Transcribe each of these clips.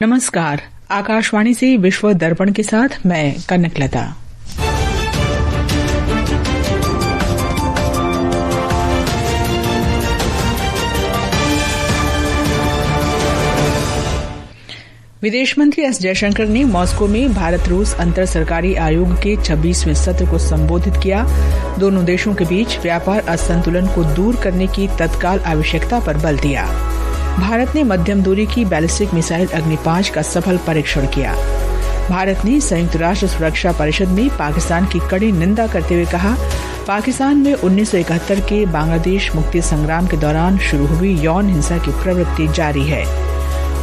नमस्कार। आकाशवाणी से विश्व दर्पण के साथ मैं कनकलता। विदेश मंत्री एस जयशंकर ने मॉस्को में भारत रूस अंतर सरकारी आयोग के 26वें सत्र को संबोधित किया। दोनों देशों के बीच व्यापार असंतुलन को दूर करने की तत्काल आवश्यकता पर बल दिया। भारत ने मध्यम दूरी की बैलिस्टिक मिसाइल अग्नि 5 का सफल परीक्षण किया। भारत ने संयुक्त राष्ट्र सुरक्षा परिषद में पाकिस्तान की कड़ी निंदा करते हुए कहा, पाकिस्तान में 1971 के बांग्लादेश मुक्ति संग्राम के दौरान शुरू हुई यौन हिंसा की प्रवृत्ति जारी है।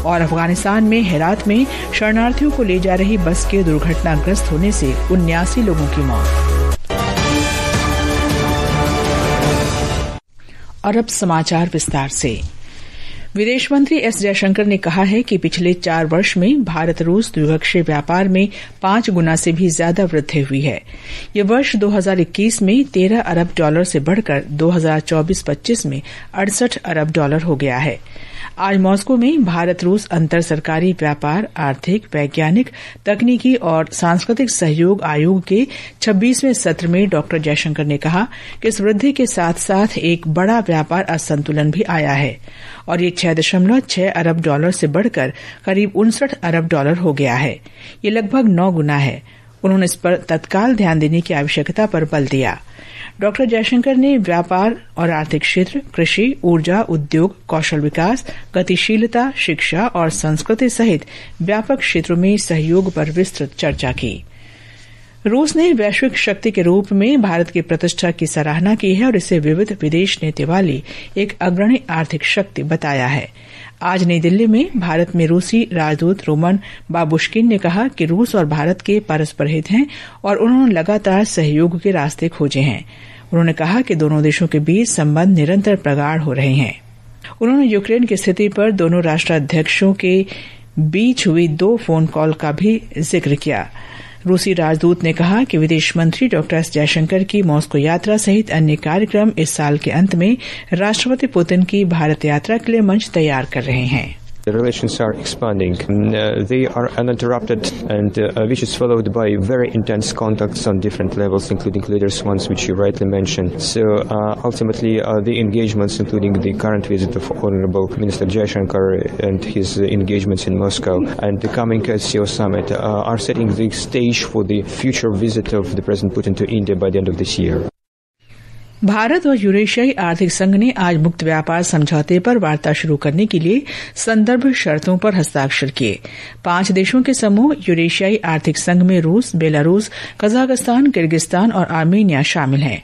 और अफगानिस्तान में हेरात में शरणार्थियों को ले जा रही बस के दुर्घटनाग्रस्त होने से 79 लोगों की मौत। और अब समाचार विस्तार से। विदेश मंत्री एस जयशंकर ने कहा है कि पिछले 4 वर्ष में भारत रूस द्विपक्षीय व्यापार में 5 गुना से भी ज्यादा वृद्धि हुई है। यह वर्ष 2021 में $13 अरब से बढ़कर 2024-25 में $68 अरब हो गया है। आज मॉस्को में भारत रूस अंतर सरकारी व्यापार, आर्थिक, वैज्ञानिक, तकनीकी और सांस्कृतिक सहयोग आयोग के 26वें सत्र में डॉक्टर जयशंकर ने कहा कि इस वृद्धि के साथ साथ एक बड़ा व्यापार असंतुलन भी आया है और ये $6.6 अरब से बढ़कर करीब $59 अरब हो गया है। ये लगभग 9 गुना है। उन्होंने इस पर तत्काल ध्यान देने की आवश्यकता पर बल दिया। डॉक्टर जयशंकर ने व्यापार और आर्थिक क्षेत्र, कृषि, ऊर्जा, उद्योग, कौशल विकास, गतिशीलता, शिक्षा और संस्कृति सहित व्यापक क्षेत्रों में सहयोग पर विस्तृत चर्चा की। रूस ने वैश्विक शक्ति के रूप में भारत की प्रतिष्ठा की सराहना की है और इसे विविध विदेश नीति वाली एक अग्रणी आर्थिक शक्ति बताया है। आज नई दिल्ली में भारत में रूसी राजदूत रोमन बाबुश्किन ने कहा कि रूस और भारत के परस्पर हित हैं और उन्होंने लगातार सहयोग के रास्ते खोजे हैं। उन्होंने कहा कि दोनों देशों के बीच संबंध निरंतर प्रगाढ़ हो रहे हैं। उन्होंने यूक्रेन की स्थिति पर दोनों राष्ट्राध्यक्षों के बीच हुई 2 फोन कॉल का भी जिक्र किया। रूसी राजदूत ने कहा कि विदेश मंत्री डॉक्टर एस जयशंकर की मॉस्को यात्रा सहित अन्य कार्यक्रम इस साल के अंत में राष्ट्रपति पुतिन की भारत यात्रा के लिए मंच तैयार कर रहे हैं। The relations are expanding. They are uninterrupted and which is followed by very intense contacts on different levels, including leaders ones which you rightly mentioned. So ultimately the engagements, including the current visit of Honorable Minister Jaishankar and his engagements in Moscow and the coming SCO summit are setting the stage for the future visit of the President Putin to India by the end of this year. Bharat और यूरेशियाई आर्थिक संघ ने आज मुक्त व्यापार समझौते पर वार्ता शुरू करने के लिए संदर्भ शर्तों पर हस्ताक्षर किए। 5 देशों के समूह यूरेशियाई आर्थिक संघ में रूस, बेलारूस, कजाकिस्तान, किर्गिस्तान और आर्मेनिया शामिल हैं।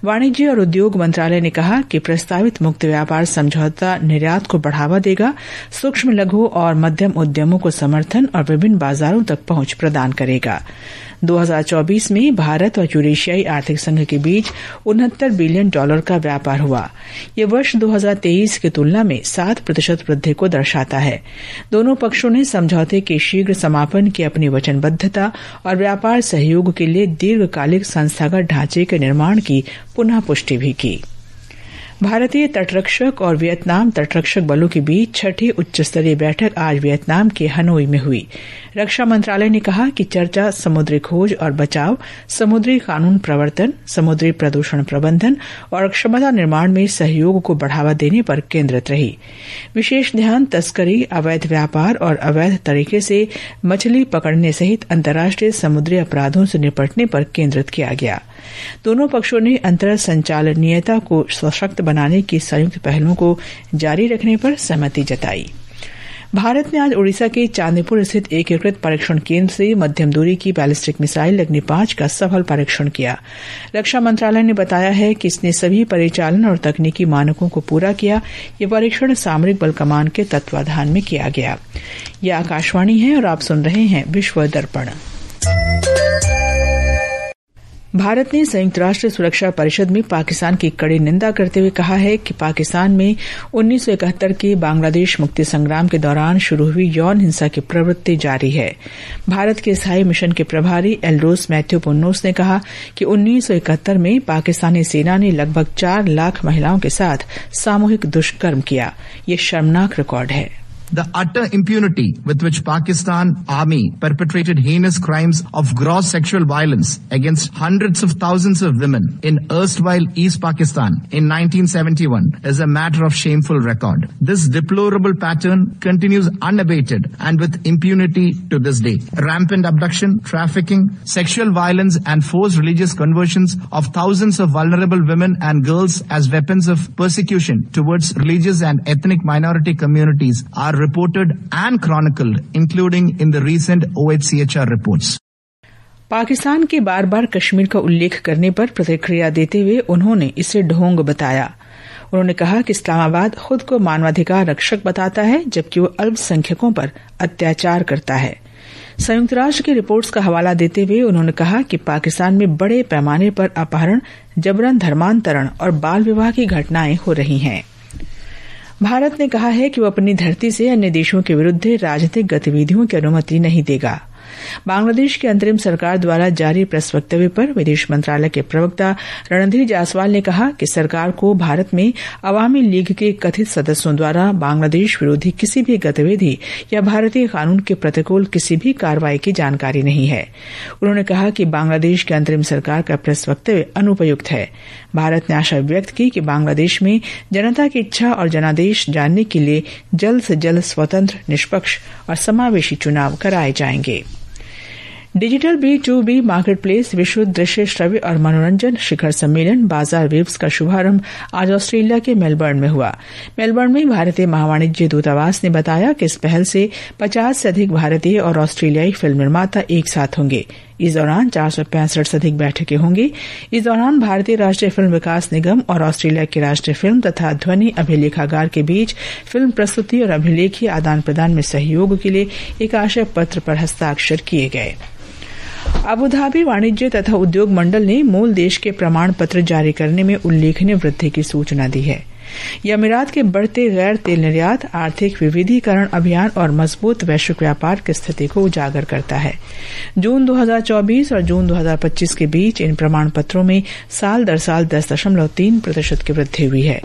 वाणिज्य और उद्योग मंत्रालय ने कहा कि प्रस्तावित मुक्त व्यापार समझौता निर्यात को बढ़ावा देगा, सूक्ष्म, लघु और मध्यम उद्यमों को समर्थन और विभिन्न बाजारों तक पहुंच प्रदान करेगा। 2024 में भारत और यूरेशियाई आर्थिक संघ के बीच $69 बिलियन का व्यापार हुआ। यह वर्ष 2023 की तुलना में 7% वृद्धि को दर्शाता है। दोनों पक्षों ने समझौते के शीघ्र समापन की अपनी वचनबद्धता और व्यापार सहयोग के लिए दीर्घकालिक संस्थागत ढांचे के निर्माण की पुनः पुष्टि भी की। भारतीय तटरक्षक और वियतनाम तटरक्षक बलों के बीच 6ठी उच्च स्तरीय बैठक आज वियतनाम के हनोई में हुई। रक्षा मंत्रालय ने कहा कि चर्चा समुद्री खोज और बचाव, समुद्री कानून प्रवर्तन, समुद्री प्रदूषण प्रबंधन और क्षमता निर्माण में सहयोग को बढ़ावा देने पर केंद्रित रही। विशेष ध्यान तस्करी, अवैध व्यापार और अवैध तरीके से मछली पकड़ने सहित अंतर्राष्ट्रीय समुद्री अपराधों से निपटने पर केंद्रित किया गया। दोनों पक्षों ने अंतर संचालनीयता को सशक्त बनाने की संयुक्त पहलों को जारी रखने पर सहमति जताई। भारत ने आज ओडिशा के चांदीपुर स्थित एकीकृत परीक्षण केंद्र से मध्यम दूरी की बैलिस्टिक मिसाइल अग्नि 5 का सफल परीक्षण किया। रक्षा मंत्रालय ने बताया है कि इसने सभी परिचालन और तकनीकी मानकों को पूरा किया। यह परीक्षण सामरिक बल कमान के तत्वाधान में किया गया। यह आकाशवाणी है और आप सुन रहे हैं विश्व दर्पण। भारत ने संयुक्त राष्ट्र सुरक्षा परिषद में पाकिस्तान की कड़ी निंदा करते हुए कहा है कि पाकिस्तान में 1971 के बांग्लादेश मुक्ति संग्राम के दौरान शुरू हुई यौन हिंसा की प्रवृत्ति जारी है। भारत के स्थायी मिशन के प्रभारी एल्डोस मैथ्यू पुन्नोस ने कहा कि 1971 में पाकिस्तानी सेना ने लगभग 4 लाख महिलाओं के साथ सामूहिक दुष्कर्म किया। ये शर्मनाक रिकॉर्ड है। The utter impunity with which Pakistan Army perpetrated heinous crimes of gross sexual violence against hundreds of thousands of women in erstwhile East Pakistan in 1971 is a matter of shameful record. This deplorable pattern continues unabated and with impunity to this day. Rampant abduction, trafficking, sexual violence and forced religious conversions of thousands of vulnerable women and girls as weapons of persecution towards religious and ethnic minority communities are reported and chronicled, including in the recent OHCHR reports. Pakistan के बार बार कश्मीर का उल्लेख करने पर प्रतिक्रिया देते हुए उन्होंने इसे ढोंग बताया। उन्होंने कहा कि इस्लामाबाद खुद को मानवाधिकार रक्षक बताता है, जबकि वो अल्पसंख्यकों पर अत्याचार करता है। संयुक्त राष्ट्र की रिपोर्ट्स का हवाला देते हुए उन्होंने कहा कि पाकिस्तान में बड़े पैमाने पर अपहरण, जबरन धर्मांतरण और बाल विवाह की घटनाएं हो रही हैं। भारत ने कहा है कि वो अपनी धरती से अन्य देशों के विरुद्ध राजनीतिक गतिविधियों की अनुमति नहीं देगा। बांग्लादेश की अंतरिम सरकार द्वारा जारी प्रेस वक्तव्य पर विदेश मंत्रालय के प्रवक्ता रणधीर जायसवाल ने कहा कि सरकार को भारत में अवामी लीग के कथित सदस्यों द्वारा बांग्लादेश विरोधी किसी भी गतिविधि या भारतीय कानून के प्रतिकूल किसी भी कार्रवाई की जानकारी नहीं है। उन्होंने कहा कि बांग्लादेश की अंतरिम सरकार का प्रेस वक्तव्य अनुपयुक्त है। भारत ने आशा व्यक्त की कि बांग्लादेश में जनता की इच्छा और जनादेश जानने के लिए जल्द से जल्द स्वतंत्र, निष्पक्ष और समावेशी चुनाव कराए जाएंगे। डिजिटल B2B मार्केट प्लेस विश्व दृश्य श्रव्य और मनोरंजन शिखर सम्मेलन बाजार वेव्स का शुभारंभ आज ऑस्ट्रेलिया के मेलबर्न में हुआ। मेलबर्न में भारतीय महावाणिज्य दूतावास ने बताया कि इस पहल से 50 से अधिक भारतीय और ऑस्ट्रेलियाई फिल्म निर्माता एक साथ होंगे। इस दौरान 465 से अधिक बैठकें होंगी। इस दौरान भारतीय राष्ट्रीय फिल्म विकास निगम और ऑस्ट्रेलिया के राष्ट्रीय फिल्म तथा ध्वनि अभिलेखागार के बीच फिल्म प्रस्तुति और अभिलेखीय आदान प्रदान में सहयोग के लिए एक आशय पत्र पर हस्ताक्षर किए गए। अबुधाबी वाणिज्य तथा उद्योग मंडल ने मूल देश के प्रमाण पत्र जारी करने में उल्लेखनीय वृद्धि की सूचना दी है। यह अमीरात के बढ़ते गैर तेल निर्यात, आर्थिक विविधीकरण अभियान और मजबूत वैश्विक व्यापार की स्थिति को उजागर करता है। जून 2024 और जून 2025 के बीच इन प्रमाण पत्रों में साल दर साल 10.3% की वृद्धि हुई है।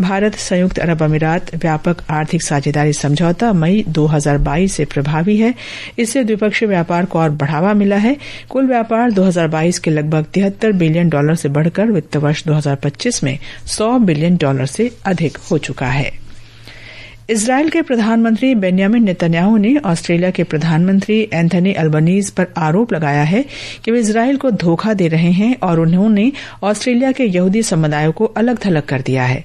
भारत संयुक्त अरब अमीरात व्यापक आर्थिक साझेदारी समझौता मई 2022 से प्रभावी है। इससे द्विपक्षीय व्यापार को और बढ़ावा मिला है। कुल व्यापार 2022 के लगभग $73 बिलियन से बढ़कर वित्त वर्ष 2025 में $100 बिलियन से अधिक हो चुका है। इजरायल के प्रधानमंत्री बेन्यामिन नेतन्याहू ने ऑस्ट्रेलिया के प्रधानमंत्री एंथनी अल्बनीज पर आरोप लगाया है कि वे इजरायल को धोखा दे रहे हैं और उन्होंने ऑस्ट्रेलिया के यहूदी समुदाय को अलग थलग कर दिया है।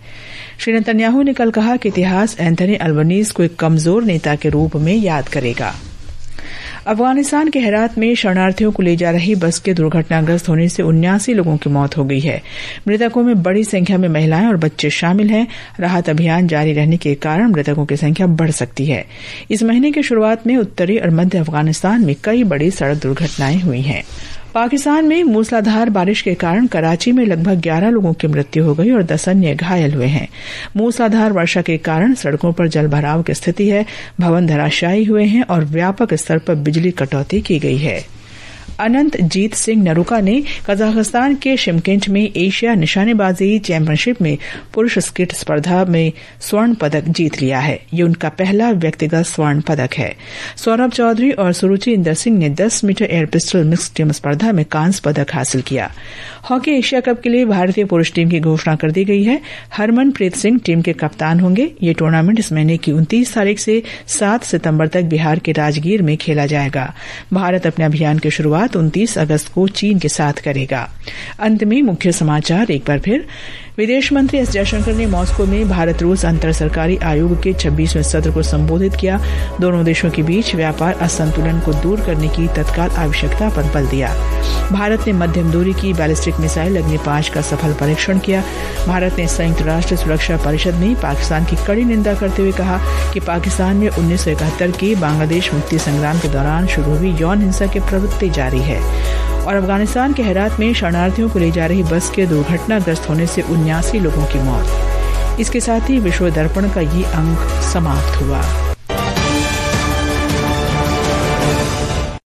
श्री नेतन्याहू ने कल कहा कि इतिहास एंथनी अल्बनीज को एक कमजोर नेता के रूप में याद करेगा। अफगानिस्तान के हेरात में शरणार्थियों को ले जा रही बस के दुर्घटनाग्रस्त होने से 79 लोगों की मौत हो गई है। मृतकों में बड़ी संख्या में महिलाएं और बच्चे शामिल हैं। राहत अभियान जारी रहने के कारण मृतकों की संख्या बढ़ सकती है। इस महीने की शुरुआत में उत्तरी और मध्य अफगानिस्तान में कई बड़ी सड़क दुर्घटनाएं हुई हैं। पाकिस्तान में मूसलाधार बारिश के कारण कराची में लगभग 11 लोगों की मृत्यु हो गई और 10 अन्य घायल हुए हैं। मूसलाधार वर्षा के कारण सड़कों पर जलभराव की स्थिति है, भवन धराशायी हुए हैं और व्यापक स्तर पर बिजली कटौती की गई है। अनंत जीत सिंह नरूका ने कजाकिस्तान के शिमकिंट में एशिया निशानेबाजी चैंपियनशिप में पुरुष स्कीट स्पर्धा में स्वर्ण पदक जीत लिया है। ये उनका पहला व्यक्तिगत स्वर्ण पदक है। सौरभ चौधरी और सुरुचि इंदर सिंह ने 10 metre air pistol mix team स्पर्धा में कांस्य पदक हासिल किया। हॉकी एशिया कप के लिए भारतीय पुरुष टीम की घोषणा कर दी गई है। हरमनप्रीत सिंह टीम के कप्तान होंगे। ये टूर्नामेंट इस महीने की 29 तारीख से 7 सितंबर तक बिहार के राजगीर में खेला जाएगा। भारत अपने अभियान की शुरुआत 29 अगस्त को चीन के साथ करेगा। अंत में मुख्य समाचार एक बार फिर। विदेश मंत्री एस जयशंकर ने मॉस्को में भारत रूस अंतर सरकारी आयोग के 26वें सत्र को संबोधित किया। दोनों देशों के बीच व्यापार असंतुलन को दूर करने की तत्काल आवश्यकता पर बल दिया। भारत ने मध्यम दूरी की बैलिस्टिक मिसाइल अग्नि 5 का सफल परीक्षण किया। भारत ने संयुक्त राष्ट्र सुरक्षा परिषद में पाकिस्तान की कड़ी निंदा करते हुए कहा कि पाकिस्तान में 1971 के बांग्लादेश मुक्ति संग्राम के दौरान शुरू हुई यौन हिंसा की प्रवृत्ति जारी है। और अफगानिस्तान के हेरात में शरणार्थियों को ले जा रही बस के दुर्घटनाग्रस्त होने से 79 लोगों की मौत। इसके साथ ही विश्व दर्पण का ये अंक समाप्त हुआ।